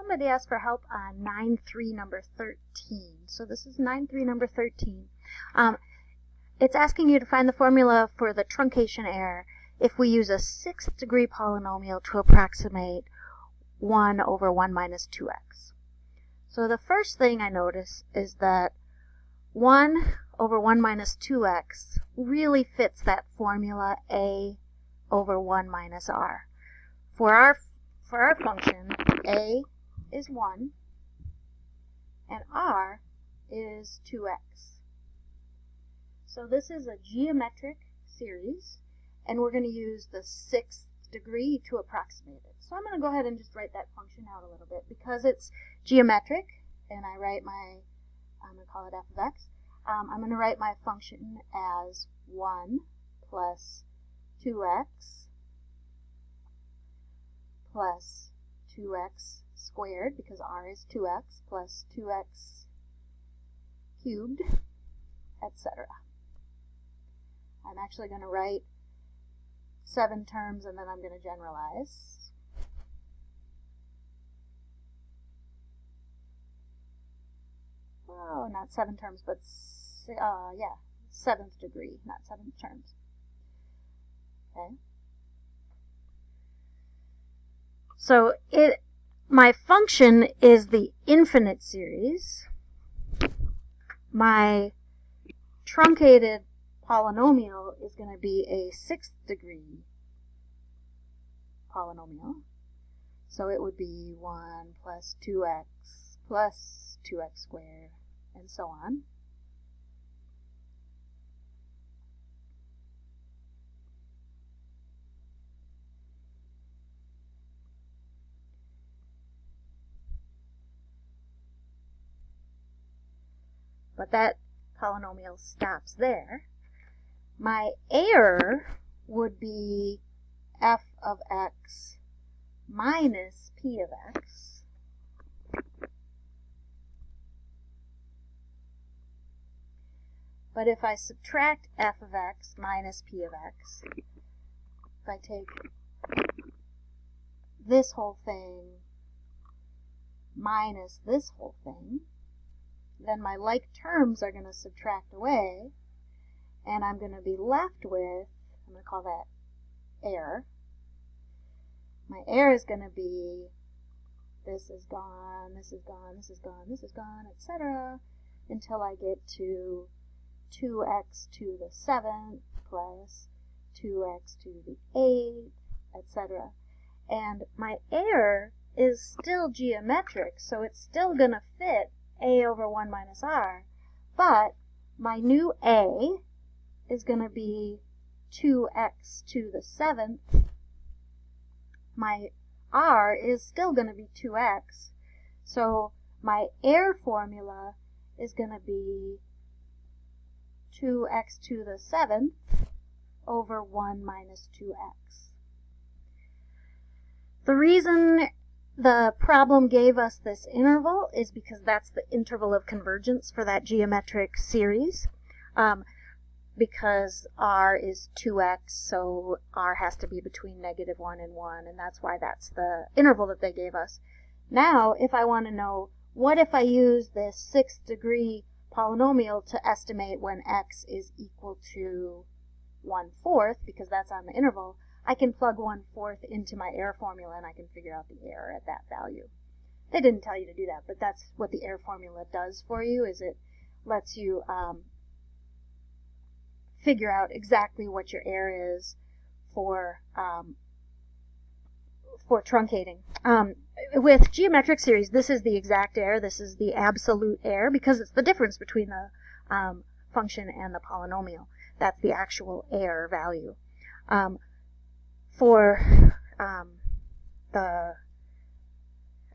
somebody asked for help on 9.3 number 13. So this is 9.3 number 13. It's asking you to find the formula for the truncation error if we use a 6th degree polynomial to approximate 1 over 1 minus 2x. So the first thing I notice is that 1 over 1 minus 2x really fits that formula a over 1 minus r. For our function, a is 1 and r is 2x. So this is a geometric series, and we're going to use the 6th degree to approximate it. So I'm going to go ahead and just write that function out a little bit. Because it's geometric, and I write I'm going to call it f of x, I'm going to write my function as 1 plus 2x plus 2x squared, because r is 2x, plus 2x cubed, etc. I'm actually going to write 7 terms, and then I'm going to generalize. Oh, not 7 terms, but 7th degree, not 7 terms. Okay. So my function is the infinite series. My truncated polynomial is going to be a 6th degree polynomial. So it would be 1 plus 2x plus 2x squared, and so on. But that polynomial stops there. My error would be f of x minus p of x. But if I subtract f of x minus p of x, if I take this whole thing minus this whole thing, then my like terms are going to subtract away, and I'm going to be left with, I'm going to call that error. My error is going to be this is gone, this is gone, this is gone, this is gone, etc., until I get to 2x to the 7th plus 2x to the 8th, etc. And my error is still geometric, so it's still going to fit a over 1 minus r, but my new a is going to be 2x to the 7th. My r is still going to be 2x, so my error formula is going to be 2x to the 7th over 1 minus 2x. The reason the problem gave us this interval is because that's the interval of convergence for that geometric series. Because r is 2x, so r has to be between -1 and 1, and that's why that's the interval that they gave us. Now, if I want to know, what if I use this 6th degree polynomial to estimate when x is equal to 1/4, because that's on the interval, I can plug 1/4 into my error formula and I can figure out the error at that value. They didn't tell you to do that, but that's what the error formula does for you, is it lets you figure out exactly what your error is for truncating. With geometric series, this is the exact error, this is the absolute error, because it's the difference between the function and the polynomial. That's the actual error value. For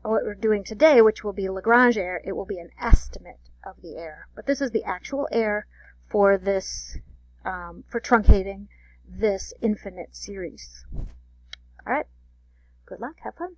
what we're doing today, which will be Lagrange error, it will be an estimate of the error. But this is the actual error for this, for truncating this infinite series. All right, good luck, have fun.